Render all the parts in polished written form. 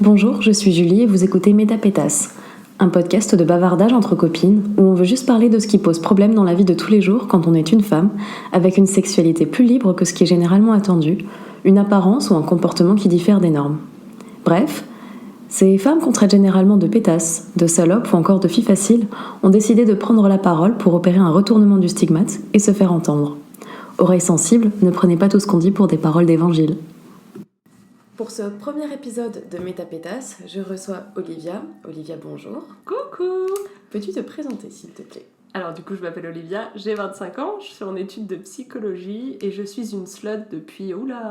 Bonjour, je suis Julie et vous écoutez Métapétas, un podcast de bavardage entre copines où on veut juste parler de ce qui pose problème dans la vie de tous les jours quand on est une femme, avec une sexualité plus libre que ce qui est généralement attendu, une apparence ou un comportement qui diffère des normes. Bref, ces femmes qu'on traite généralement de pétasses, de salopes ou encore de filles faciles ont décidé de prendre la parole pour opérer un retournement du stigmate et se faire entendre. Oreilles sensibles, ne prenez pas tout ce qu'on dit pour des paroles d'évangile. Pour ce premier épisode de Métapétas, je reçois Olivia. Olivia, bonjour. Coucou! Peux-tu te présenter, s'il te plaît? Alors du coup, je m'appelle Olivia, j'ai 25 ans, je suis en études de psychologie et je suis une slut depuis, longtemps!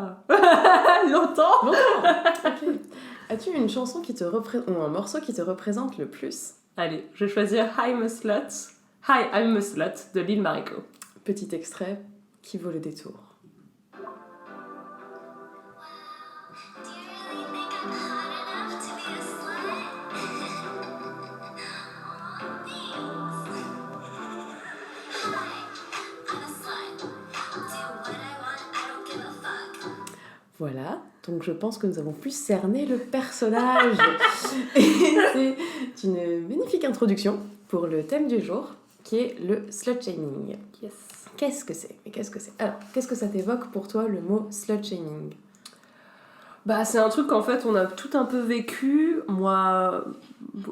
Ok. As-tu une chanson qui te représente, ou un morceau qui te représente le plus? Allez, je vais choisir I'm a Slut. Hi, I'm a Slut de Lil Marico. Petit extrait qui vaut le détour. Voilà, donc je pense que nous avons pu cerner le personnage. Et c'est une magnifique introduction pour le thème du jour, qui est le slut-shaming. Yes. Qu'est-ce que c'est? Alors, qu'est-ce que ça t'évoque pour toi, le mot slut-shaming? Bah c'est un truc qu'en fait on a tout un peu vécu, moi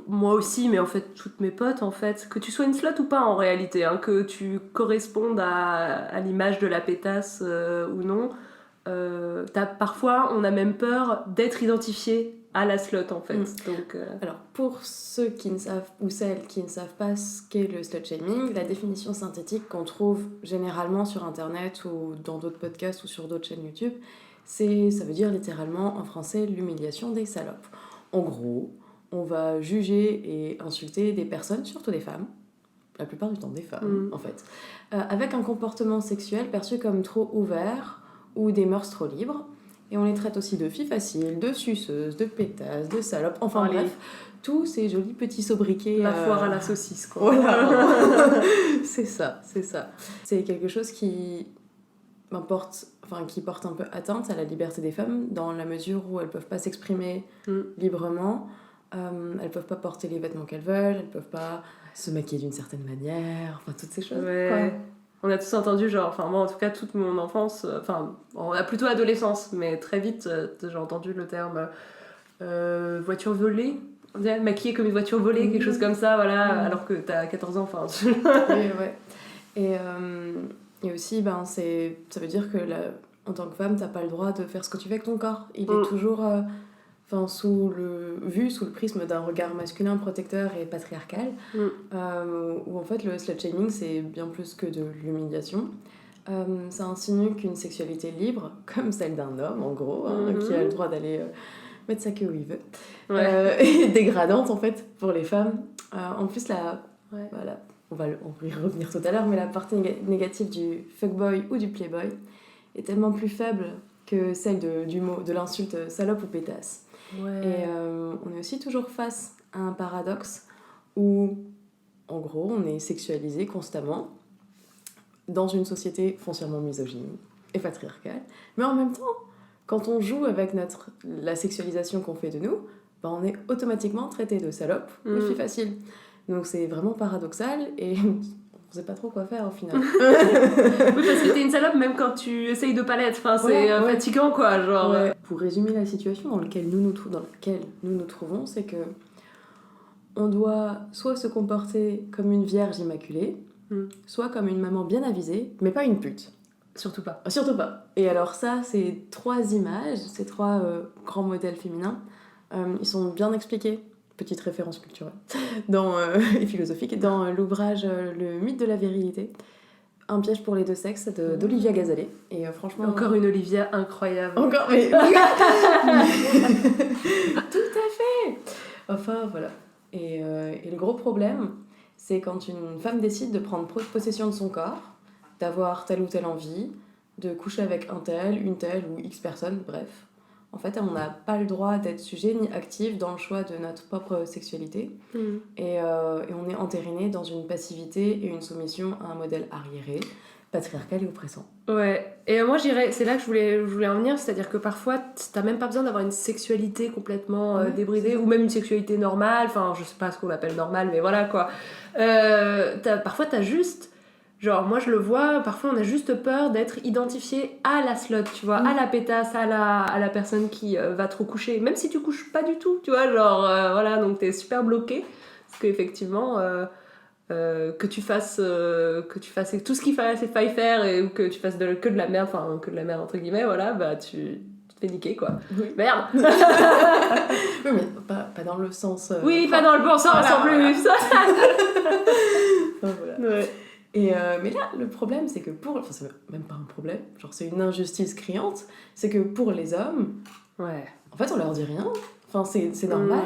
aussi, mais en fait toutes mes potes en fait, que tu sois une slut ou pas en réalité, hein, que tu correspondes à l'image de la pétasse ou non, parfois on a même peur d'être identifié à la slut en fait. Donc, Alors pour ceux qui ne savent ou celles qui ne savent pas ce qu'est le slut-shaming, la définition synthétique qu'on trouve généralement sur internet ou dans d'autres podcasts ou sur d'autres chaînes YouTube, ça veut dire littéralement en français l'humiliation des salopes. En gros, on va juger et insulter des personnes, surtout des femmes, la plupart du temps des femmes en fait, avec un comportement sexuel perçu comme trop ouvert ou des mœurs trop libres. Et on les traite aussi de filles faciles, de suceuses, de pétasses, de salopes, enfin bref, tous ces jolis petits sobriquets. La foire à la saucisse quoi. Voilà. C'est ça. C'est quelque chose qui porte un peu atteinte à la liberté des femmes, dans la mesure où elles peuvent pas s'exprimer librement, elles peuvent pas porter les vêtements qu'elles veulent, elles peuvent pas se maquiller d'une certaine manière, enfin toutes ces choses. Ouais. Quoi. On a tous entendu, moi en tout cas toute mon enfance, on a plutôt adolescence, mais très vite j'ai entendu le terme voiture volée, on dirait maquillée comme une voiture volée, quelque chose comme ça, voilà, alors que t'as 14 ans, enfin. Oui, ouais. Et aussi, ça veut dire que en tant que femme, t'as pas le droit de faire ce que tu veux avec ton corps. Il est toujours vu sous le prisme d'un regard masculin protecteur et patriarcal, où en fait le slut-shaming c'est bien plus que de l'humiliation. Ça insinue qu'une sexualité libre, comme celle d'un homme en gros, qui a le droit d'aller mettre sa queue où il veut, est dégradante en fait pour les femmes. En plus, voilà, on va y revenir tout à l'heure, mais la partie négative du fuckboy ou du playboy est tellement plus faible que celle de l'insulte salope ou pétasse. Ouais. Et on est aussi toujours face à un paradoxe où, en gros, on est sexualisé constamment dans une société foncièrement misogyne et patriarcale, mais en même temps, quand on joue avec la sexualisation qu'on fait de nous, on est automatiquement traité de salope ou de fille facile. Donc c'est vraiment paradoxal et on sait pas trop quoi faire au final. Oui, parce que t'es une salope même quand tu essayes de pas l'être, c'est fatigant quoi, genre. Ouais. Pour résumer la situation dans laquelle nous nous trouvons, c'est que on doit soit se comporter comme une vierge immaculée, soit comme une maman bien avisée, mais pas une pute. Surtout pas. Et alors ça, ces trois images, ces trois grands modèles féminins, ils sont bien expliqués. Petite référence culturelle et philosophique dans l'ouvrage Le mythe de la virilité, un piège pour les deux sexes d'Olivia Gazalet. Et franchement, encore une Olivia incroyable. Encore mais tout à fait. Enfin voilà. Et le gros problème, c'est quand une femme décide de prendre possession de son corps, d'avoir telle ou telle envie, de coucher avec un tel, une telle ou X personnes, bref. En fait, on n'a pas le droit d'être sujet ni actif dans le choix de notre propre sexualité. Et on est entériné dans une passivité et une soumission à un modèle arriéré, patriarcal et oppressant. Ouais, et moi j'irais, c'est là que je voulais en venir, c'est-à-dire que parfois t'as même pas besoin d'avoir une sexualité complètement débridée, ou même une sexualité normale, enfin je sais pas ce qu'on appelle normale, mais voilà quoi. Parfois t'as juste, genre moi je le vois, parfois on a juste peur d'être identifié à la slut, tu vois, à la pétasse, à la personne qui va trop coucher, même si tu couches pas du tout, tu vois, genre voilà, donc t'es super bloqué, parce qu'effectivement... que tu fasses tout ce qu'il faille faire ou que tu fasses que de la merde, enfin que de la merde entre guillemets, voilà, bah tu te fais niquer quoi. Oui. Merde. Oui, mais pas dans le sens. Oui, pas dans le bon sens en plus. Voilà. Ouais. Et mais là, le problème, c'est que enfin, c'est même pas un problème, genre c'est une injustice criante, c'est que pour les hommes, Ouais. en fait, on leur dit rien. Enfin, c'est normal.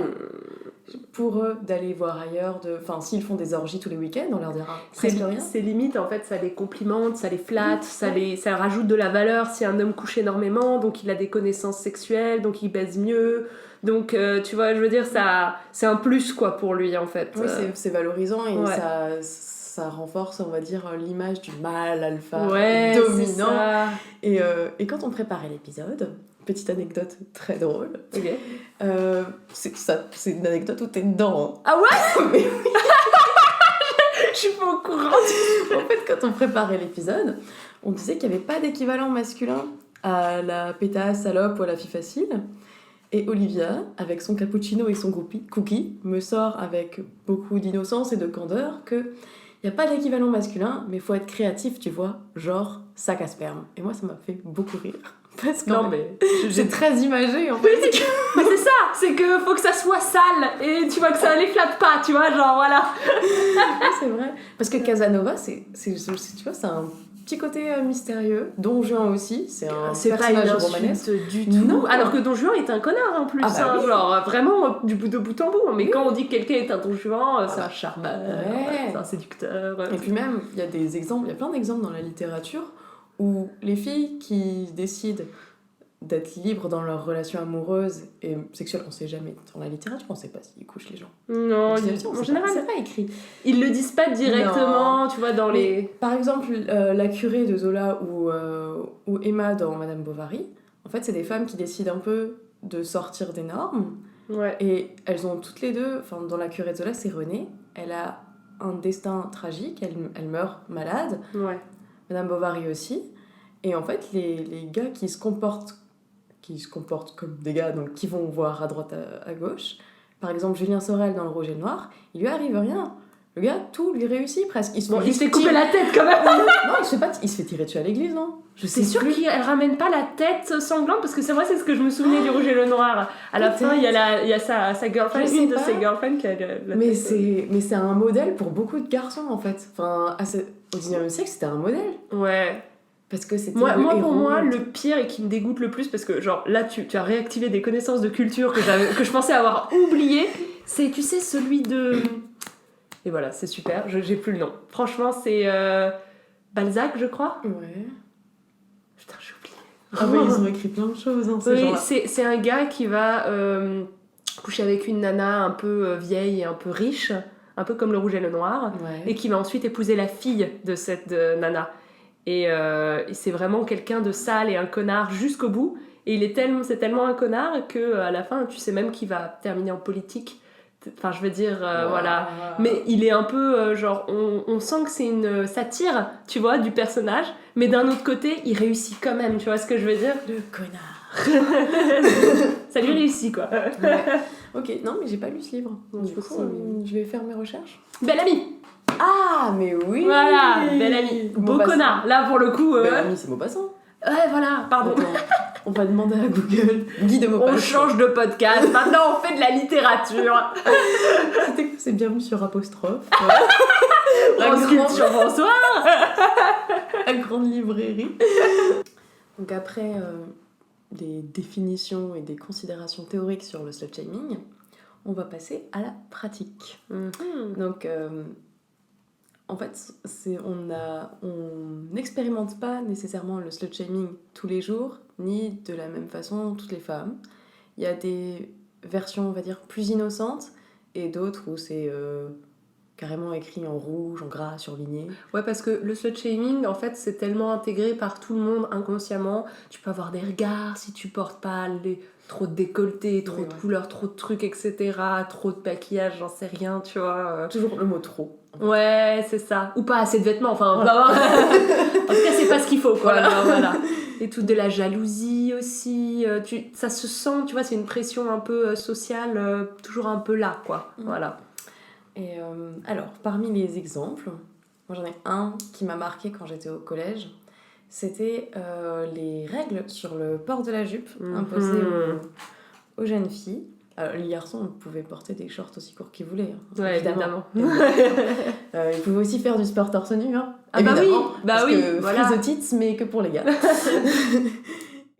Pour eux d'aller voir ailleurs, enfin s'ils font des orgies tous les week-ends, on leur dira presque rien. C'est limite en fait, ça les complimente, ça les flatte, ça rajoute de la valeur si un homme couche énormément, donc il a des connaissances sexuelles, donc il baise mieux, donc tu vois, je veux dire, ça, c'est un plus quoi pour lui en fait. Oui, c'est valorisant et ça renforce, on va dire, l'image du mâle alpha dominant. Ça. Et quand on préparait l'épisode, petite anecdote très drôle. Ok. C'est une anecdote où t'es dedans. Hein. Ah ouais. Mais oui. Je suis pas au courant. En fait, quand on préparait l'épisode, on disait qu'il n'y avait pas d'équivalent masculin à la pétasse, salope ou à la fille facile. Et Olivia, avec son cappuccino et son cookie, me sort avec beaucoup d'innocence et de candeur que il n'y a pas d'équivalent masculin, mais il faut être créatif, tu vois, genre sac à sperme. Et moi, ça m'a fait beaucoup rire. Parce que c'est très imagé en fait. Mais c'est ça, c'est que faut que ça soit sale et tu vois que ça les flatte pas, tu vois, genre voilà. C'est vrai. Parce que Casanova, tu vois, c'est un petit côté mystérieux. Don Juan aussi, c'est un personnage romanesque du tout. Non. Alors que Don Juan est un connard en plus, oui. Genre vraiment du bout de bout en bout. Mais quand on dit que quelqu'un est un Don Juan, c'est un charmeur, c'est un séducteur. Et puis même, il y a plein d'exemples dans la littérature où les filles qui décident d'être libres dans leurs relations amoureuses et sexuelles, on sait jamais, dans la littérature, on sait pas s'ils couchent les gens. Non, en général, c'est pas écrit. Ils le disent pas directement, tu vois, dans les... Par exemple, la curée de Zola ou Emma dans Madame Bovary, en fait, c'est des femmes qui décident un peu de sortir des normes. Ouais. Et elles ont toutes les deux, enfin, dans la curée de Zola, c'est Renée, elle a un destin tragique, elle meurt malade. Ouais. Madame Bovary aussi. Et en fait, les gars qui se comportent comme des gars, donc qui vont voir à droite, à gauche. Par exemple, Julien Sorel dans Le Rouge et le Noir, il lui arrive rien. Le gars, tout lui réussit presque. Il se fait couper la tête quand même. Non, il se fait tirer dessus à l'église, non? C'est sûr qu'elle ramène pas la tête sanglante, parce que c'est vrai, c'est ce que je me souvenais du Rouge et le Noir. À la fin, il y a sa girlfriend, une de ses girlfriends qui a la mais tête. Mais c'est un modèle pour beaucoup de garçons, en fait. Enfin, au 19e siècle, c'était un modèle. Ouais. Parce que c'était pour moi, le pire et qui me dégoûte le plus, parce que genre là tu as réactivé des connaissances de culture que je pensais avoir oubliées, c'est, tu sais, celui de... Et voilà, c'est super, j'ai plus le nom. Franchement, c'est Balzac, je crois. Ouais. Putain, j'ai oublié. Ah oui, ils ont écrit plein de choses, hein, ces gens-là. C'est un gars qui va coucher avec une nana un peu vieille et un peu riche, un peu comme Le Rouge et le Noir, et qui va ensuite épouser la fille de cette nana. Et c'est vraiment quelqu'un de sale et un connard jusqu'au bout. Et c'est tellement un connard qu'à la fin, tu sais même qu'il va terminer en politique. Enfin, je veux dire, voilà. Mais il est un peu, genre, on sent que c'est une satire, tu vois, du personnage. Mais d'un autre côté, il réussit quand même, tu vois ce que je veux dire? Le connard. Ça lui réussit, quoi. Ouais. Ok, non, mais j'ai pas lu ce livre. Du coup, je vais faire mes recherches. Belle amie. Ah, mais oui. Voilà, Belle amie. Beau connard. Là, pour le coup... Belle amie, c'est Maupassant. Ouais, voilà, pardon. On va demander à Google. Guy de Maupassant. On change de podcast. Maintenant, on fait de la littérature. C'était quoi? C'est Bienvenue sur Apostrophe. Transcription bonsoir. La grande librairie. Donc après des définitions et des considérations théoriques sur le slut-shaming, on va passer à la pratique. Donc... en fait, on n'expérimente pas nécessairement le slut-shaming tous les jours, ni de la même façon toutes les femmes. Il y a des versions, on va dire, plus innocentes, et d'autres où c'est carrément écrit en rouge, en gras, surligné. Ouais, parce que le slut-shaming, en fait, c'est tellement intégré par tout le monde inconsciemment. Tu peux avoir des regards si tu portes pas trop de décolleté, trop de couleurs, trop de trucs, etc. Trop de maquillage, j'en sais rien, tu vois. Toujours le mot trop. Ouais, c'est ça. Ou pas assez de vêtements, enfin, on va voir. En tout cas, c'est pas ce qu'il faut, quoi. Voilà. Et tout de la jalousie aussi. Ça se sent, tu vois, c'est une pression un peu sociale, toujours un peu là, quoi. Voilà. Et alors, parmi les exemples, moi j'en ai un qui m'a marqué quand j'étais au collège. C'était les règles sur le port de la jupe imposées aux jeunes filles. Alors, les garçons pouvaient porter des shorts aussi courts qu'ils voulaient. Hein, ouais, évidemment. Ils pouvaient aussi faire du sport torse nu. Hein, ah bah oui, parce oui, que voilà. frise aux tits, mais que pour les gars.